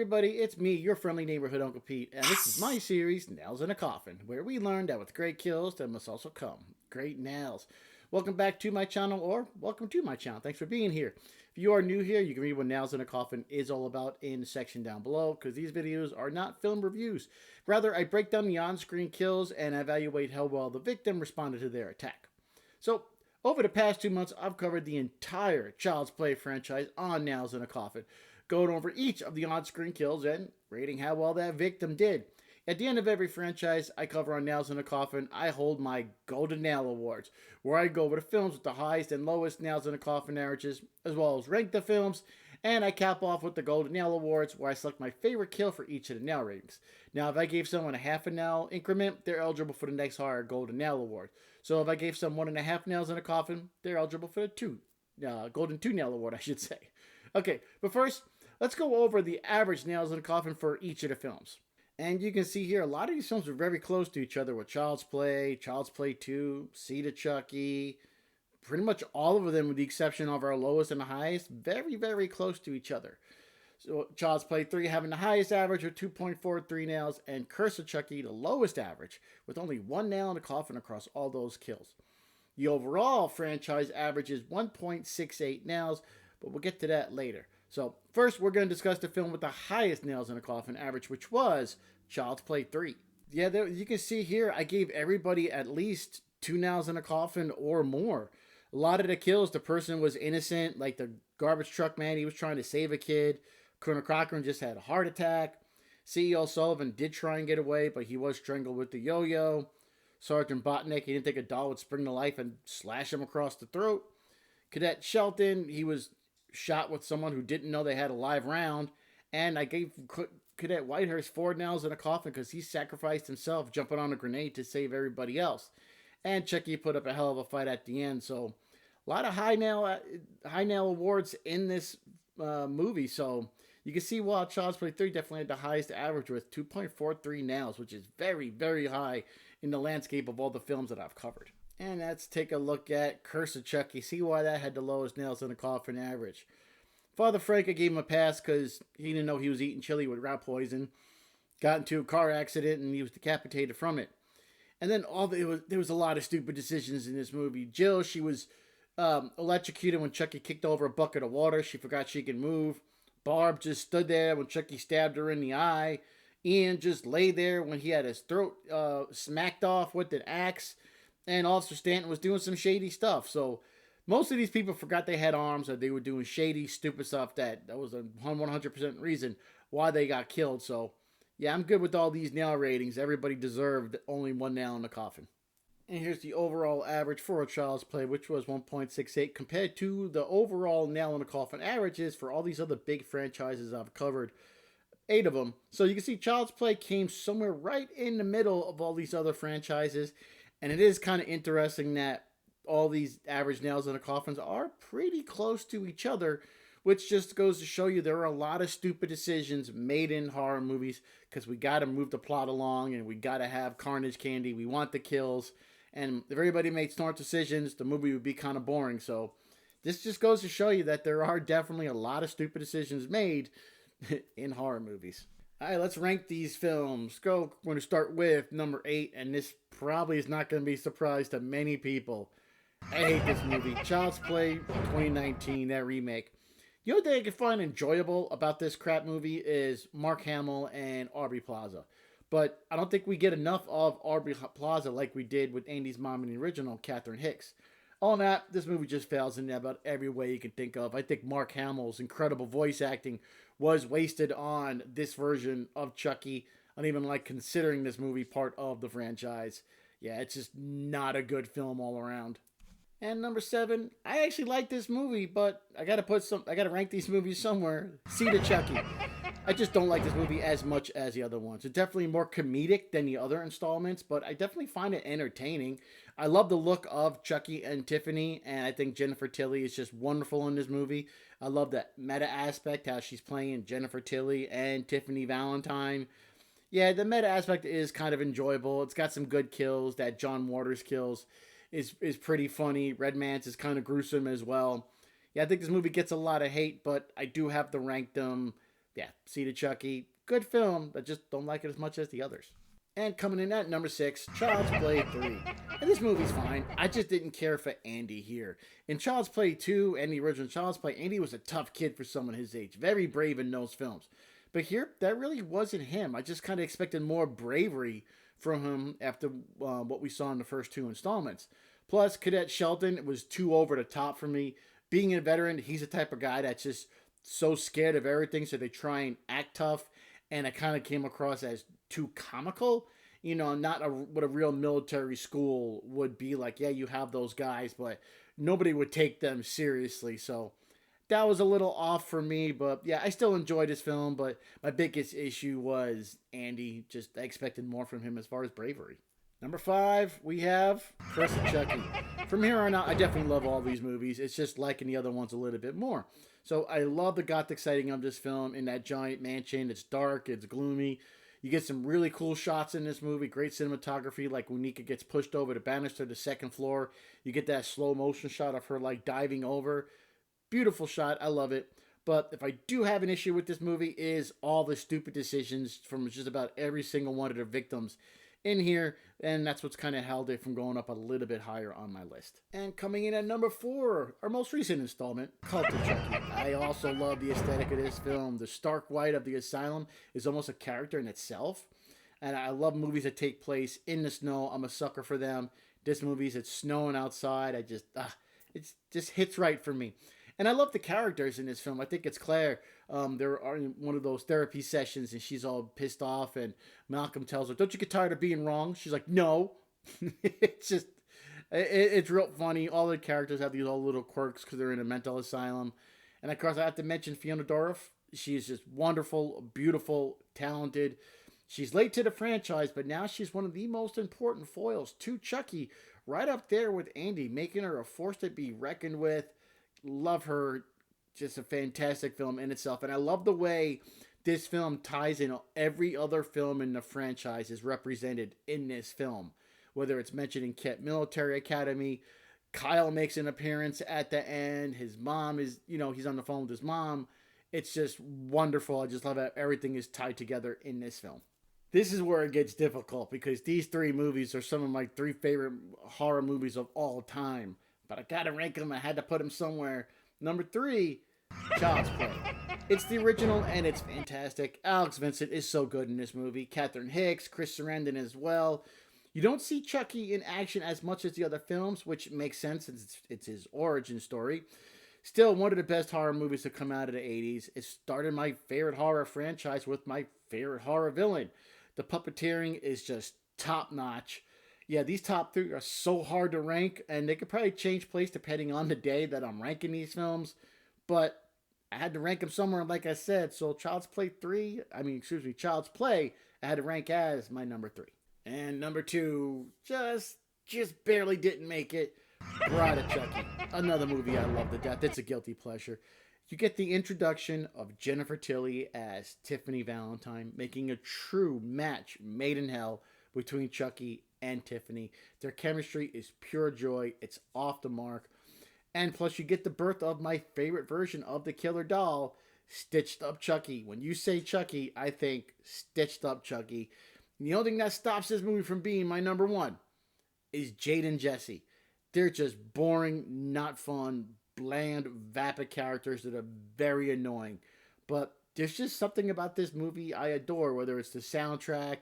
everybody, it's me, your friendly neighborhood Uncle Pete, and this is my series, Nails in a Coffin, where we learn that with great kills, there must also come great nails. Welcome back to my channel, or welcome to my channel. Thanks for being here. If you are new here, you can read what Nails in a Coffin is all about in the section down below, because these videos are not film reviews. Rather, I break down the on-screen kills and evaluate how well the victim responded to their attack. So, over the past 2 months, I've covered the entire Child's Play franchise on Nails in a Coffin, going over each of the on-screen kills and rating how well that victim did. At the end of every franchise I cover on Nails in a Coffin, I hold my Golden Nail Awards, where I go over the films with the highest and lowest Nails in a Coffin averages, as well as rank the films, and I cap off with the Golden Nail Awards, where I select my favorite kill for each of the nail ratings. Now, if I gave someone a half a nail increment, they're eligible for the next higher Golden Nail Award. So if I gave someone 1.5 nails in a coffin, they're eligible for the Golden 2 Nail Award, I should say. Okay, but first, let's go over the average nails in a coffin for each of the films. And you can see here, a lot of these films are very close to each other with Child's Play 2, Seed of Chucky. Pretty much all of them, with the exception of our lowest and the highest, very, very close to each other. So Child's Play 3 having the highest average with 2.43 nails, and Curse of Chucky the lowest average with only 1 nail in the coffin across all those kills. The overall franchise average is 1.68 nails, but we'll get to that later. So first, we're going to discuss the film with the highest nails in a coffin average, which was Child's Play 3. Yeah, there, you can see here, I gave everybody at least 2 nails in a coffin or more. A lot of the kills, the person was innocent, like the garbage truck man, he was trying to save a kid. Colonel Cochran just had a heart attack. CEO Sullivan did try and get away, but he was strangled with the yo-yo. Sergeant Botnick, he didn't think a doll would spring to life and slash him across the throat. Cadet Shelton, he was shot with someone who didn't know they had a live round. And I gave Cadet Whitehurst 4 nails in a coffin because he sacrificed himself jumping on a grenade to save everybody else. And Chucky put up a hell of a fight at the end. So a lot of high nail awards in this movie. So you can see why Child's Play 3 definitely had the highest average with 2.43 nails, which is very, very high in the landscape of all the films that I've covered. And let's take a look at Curse of Chucky. See why that had the lowest nails in the coffin average. Father Frank, I gave him a pass because he didn't know he was eating chili with rat poison. Got into a car accident and he was decapitated from it. And then there was a lot of stupid decisions in this movie. Jill, she was electrocuted when Chucky kicked over a bucket of water. She forgot she could move. Barb just stood there when Chucky stabbed her in the eye. Ian just lay there when he had his throat smacked off with an axe. And Officer Stanton was doing some shady stuff. So most of these people forgot they had arms, or they were doing shady, stupid stuff. That was a 100% reason why they got killed. So yeah, I'm good with all these nail ratings. Everybody deserved only 1 nail in the coffin. And here's the overall average for a Child's Play, which was 1.68, compared to the overall nail in the coffin averages for all these other big franchises I've covered. 8 of them. So you can see Child's Play came somewhere right in the middle of all these other franchises. And it is kind of interesting that all these average nails in the coffins are pretty close to each other, which just goes to show you there are a lot of stupid decisions made in horror movies because we got to move the plot along and we got to have carnage candy. We want the kills. And if everybody made smart decisions, the movie would be kind of boring. So this just goes to show you that there are definitely a lot of stupid decisions made in horror movies. All right, let's rank these films. We're going to start with number 8, and this probably is not going to be a surprise to many people. I hate this movie. Child's Play 2019, that remake. The only thing I can find enjoyable about this crap movie is Mark Hamill and Aubrey Plaza. But I don't think we get enough of Aubrey Plaza like we did with Andy's mom in the original, Catherine Hicks. All in that, this movie just fails in about every way you can think of. I think Mark Hamill's incredible voice acting was wasted on this version of Chucky. I don't even like considering this movie part of the franchise. Yeah, it's just not a good film all around. And number 7, I actually like this movie, but I gotta rank these movies somewhere. Seed of Chucky. I just don't like this movie as much as the other ones. It's definitely more comedic than the other installments, but I definitely find it entertaining. I love the look of Chucky and Tiffany, and I think Jennifer Tilly is just wonderful in this movie. I love that meta aspect, how she's playing Jennifer Tilly and Tiffany Valentine. Yeah, the meta aspect is kind of enjoyable. It's got some good kills. That John Waters kills is pretty funny. Red Man's is kind of gruesome as well. Yeah, I think this movie gets a lot of hate, but I do have to rank them yeah, Seed of Chucky, good film. I just don't like it as much as the others. And coming in at number 6, Child's Play 3. And this movie's fine. I just didn't care for Andy here. In Child's Play 2 and the original Child's Play, Andy was a tough kid for someone his age. Very brave in those films. But here, that really wasn't him. I just kind of expected more bravery from him after what we saw in the first 2 installments. Plus, Cadet Shelton was too over the top for me. Being a veteran, he's the type of guy that's just so scared of everything, so they try and act tough. And it kind of came across as too comical, not what a real military school would be like. Yeah, you have those guys, but nobody would take them seriously. So that was a little off for me, but yeah, I still enjoyed this film. But my biggest issue was Andy. Just I expected more from him as far as bravery. Number 5, we have Curse of Chucky. From here on out, I definitely love all these movies. It's just liking the other ones a little bit more. So I love the gothic setting of this film in that giant mansion. It's dark, it's gloomy. You get some really cool shots in this movie. Great cinematography, like when Nika gets pushed over the banister to the second floor. You get that slow motion shot of her like diving over. Beautiful shot. I love it. But if I do have an issue with this movie is all the stupid decisions from just about every single one of the victims in here, and that's what's kind of held it from going up a little bit higher on my list. And coming in at number 4, our most recent installment, Cult of Chucky. I also love the aesthetic of this film. The stark white of the asylum is almost a character in itself, and I love movies that take place in the snow. I'm a sucker for them. This movie's it's snowing outside. It just hits right for me. And I love the characters in this film. I think it's Claire. They're in one of those therapy sessions, and she's all pissed off. And Malcolm tells her, "Don't you get tired of being wrong?" She's like, "No." It's real funny. All the characters have these all little quirks because they're in a mental asylum. And of course, I have to mention Fiona Dorff. She's just wonderful, beautiful, talented. She's late to the franchise, but now she's one of the most important foils to Chucky, right up there with Andy, making her a force to be reckoned with. Love her. Just a fantastic film in itself. And I love the way this film ties in every other film in the franchise is represented in this film. Whether it's mentioned in Kent Military Academy, Kyle makes an appearance at the end. His mom is, he's on the phone with his mom. It's just wonderful. I just love how everything is tied together in this film. This is where it gets difficult because these 3 movies are some of my 3 favorite horror movies of all time. But I gotta rank them. I had to put them somewhere. Number 3, Child's Play. It's the original and it's fantastic. Alex Vincent is so good in this movie. Catherine Hicks, Chris Sarandon as well. You don't see Chucky in action as much as the other films, which makes sense since it's his origin story. Still, one of the best horror movies to come out of the 80s. It started my favorite horror franchise with my favorite horror villain. The puppeteering is just top notch. Yeah, these top 3 are so hard to rank, and they could probably change place depending on the day that I'm ranking these films. But I had to rank them somewhere, like I said. So Child's Play, Child's Play, I had to rank as my number 3. And number 2, just barely didn't make it. Bride of Chucky, another movie I love to death. It's a guilty pleasure. You get the introduction of Jennifer Tilly as Tiffany Valentine, making a true match made in hell between Chucky and Tiffany. Their chemistry is pure joy. It's off the mark. And plus you get the birth of my favorite version of the killer doll, Stitched Up Chucky. When you say Chucky, I think Stitched Up Chucky. And the only thing that stops this movie from being my number 1 is Jade and Jesse. They're just boring, not fun, bland, vapid characters that are very annoying. But there's just something about this movie I adore, whether it's the soundtrack,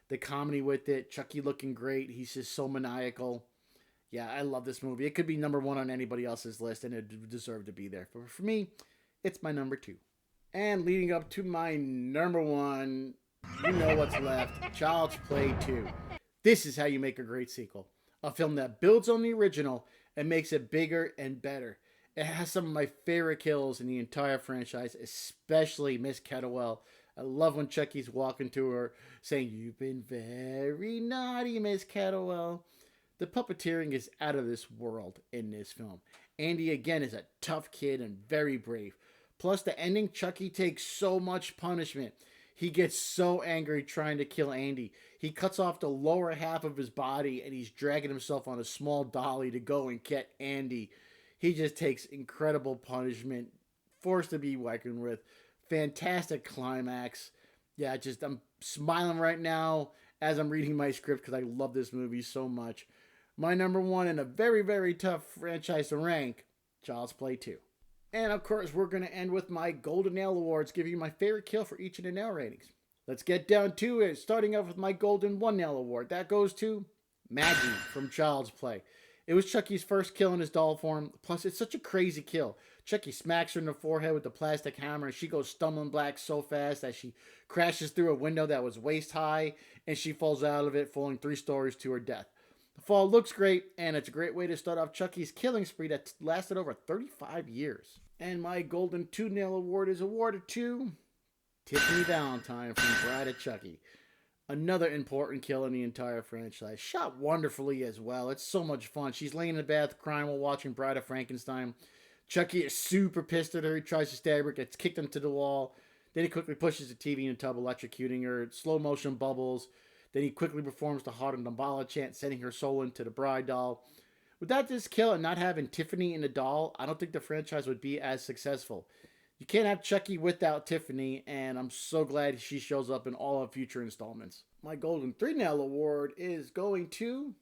the comedy with it, Chucky looking great. He's just so maniacal. Yeah, I love this movie. It could be number 1 on anybody else's list, and it deserved to be there. But for me, it's my number 2. And leading up to my number 1, you know what's left, Child's Play 2. This is how you make a great sequel. A film that builds on the original and makes it bigger and better. It has some of my favorite kills in the entire franchise, especially Miss Kettlewell. I love when Chucky's walking to her saying, "You've been very naughty, Miss Kettlewell." The puppeteering is out of this world in this film. Andy, again, is a tough kid and very brave. Plus, the ending, Chucky takes so much punishment. He gets so angry trying to kill Andy. He cuts off the lower half of his body and he's dragging himself on a small dolly to go and get Andy. He just takes incredible punishment, forced to be reckoned with, Fantastic climax. Yeah, just I'm smiling right now as I'm reading my script because I love this movie so much. My number one in a very, very tough franchise to rank, Child's Play 2. And of course, we're going to end with my Golden Nail Awards, giving you my favorite kill for each of the nail ratings. Let's get down to it, starting off with my Golden One Nail Award. That goes to Maggie from Child's Play. It was Chucky's first kill in his doll form, plus it's such a crazy kill. Chucky smacks her in the forehead with the plastic hammer, and she goes stumbling back so fast that she crashes through a window that was waist high, and she falls out of it, falling 3 stories to her death. The fall looks great, and it's a great way to start off Chucky's killing spree that lasted over 35 years. And my Golden 2 Nail Award is awarded to Tiffany Valentine from Bride of Chucky. Another important kill in the entire franchise. Shot wonderfully as well. It's so much fun. She's laying in the bath crying while watching Bride of Frankenstein. Chucky is super pissed at her. He tries to stab her, gets kicked into the wall. Then he quickly pushes the TV in the tub, electrocuting her. Slow motion bubbles. Then he quickly performs the Heart of Nambala chant, sending her soul into the bride doll. Without this kill and not having Tiffany in the doll, I don't think the franchise would be as successful. You can't have Chucky without Tiffany, and I'm so glad she shows up in all of future installments. My Golden 3 Nail Award is going to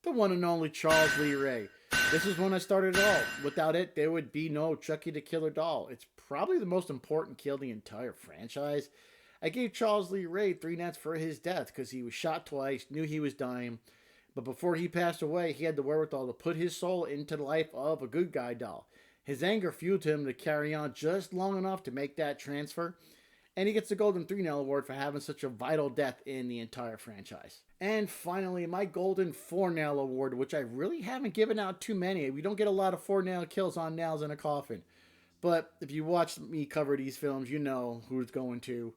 the one and only Charles Lee Ray. This is when I started it all. Without it, there would be no Chucky the Killer doll. It's probably the most important kill in the entire franchise. I gave Charles Lee Ray 3 nats for his death because he was shot twice, knew he was dying. But before he passed away, he had the wherewithal to put his soul into the life of a good guy doll. His anger fueled him to carry on just long enough to make that transfer. And he gets the Golden 3 Nail Award for having such a vital death in the entire franchise. And finally, my Golden 4 Nail Award, which I really haven't given out too many. We don't get a lot of 4 nail kills on Nails in a Coffin. But if you watch me cover these films, you know who it's going to.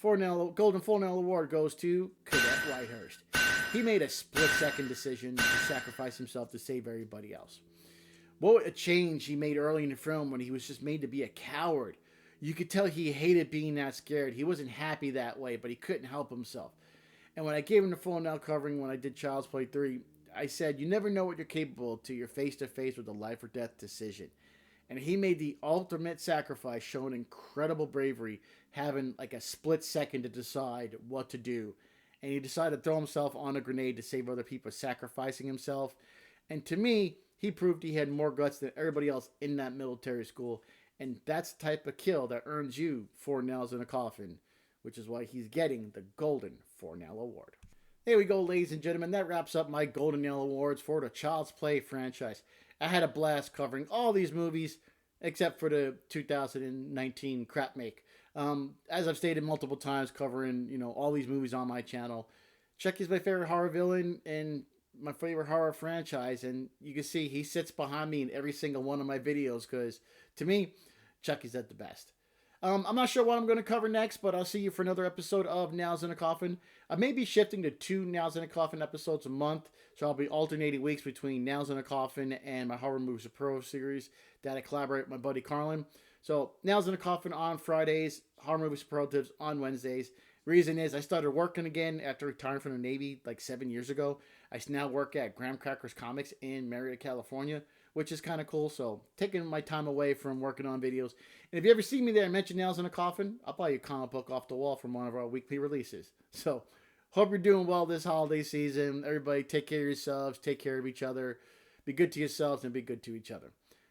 Golden 4 Nail Award goes to Cadet Whitehurst. He made a split-second decision to sacrifice himself to save everybody else. What a change he made early in the film when he was just made to be a coward. You could tell he hated being that scared. He wasn't happy that way, but he couldn't help himself. And when I gave him the full nail covering when I did Child's Play 3, I said, you never know what you're capable of till you're face-to-face with a life or death decision. And he made the ultimate sacrifice, showing incredible bravery, having like a split second to decide what to do. And he decided to throw himself on a grenade to save other people, sacrificing himself. And to me, he proved he had more guts than everybody else in that military school. And that's the type of kill that earns you 4 nails in a coffin, which is why he's getting the Golden 4 Nail Award. There we go, ladies and gentlemen. That wraps up my Golden Nail Awards for the Child's Play franchise. I had a blast covering all these movies, except for the 2019 crap make. As I've stated multiple times, covering all these movies on my channel. Chucky's my favorite horror villain and my favorite horror franchise, and you can see he sits behind me in every single one of my videos because, to me, Chucky's at the best. I'm not sure what I'm going to cover next, but I'll see you for another episode of Nails in a Coffin. I may be shifting to 2 Nails in a Coffin episodes a month, so I'll be alternating weeks between Nails in a Coffin and my Horror Movies Pro series that I collaborate with my buddy Carlin. So, Nails in a Coffin on Fridays, Horror Movies Pro tips on Wednesdays. Reason is I started working again after retiring from the Navy like 7 years ago. I now work at Graham Crackers Comics in Marietta, California, which is kind of cool. So taking my time away from working on videos. And if you ever see me there and mention Nails in a Coffin, I'll buy you a comic book off the wall from one of our weekly releases. So hope you're doing well this holiday season. Everybody take care of yourselves, take care of each other. Be good to yourselves and be good to each other.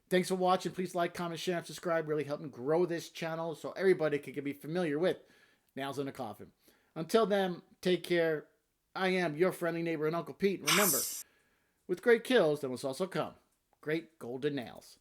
Thanks for watching. Please like, comment, share, and subscribe. Really help me grow this channel so everybody can be familiar with Nails in a Coffin. Until then, take care. I am your friendly neighbor and Uncle Pete. And remember, with great kills, there must also come great golden nails.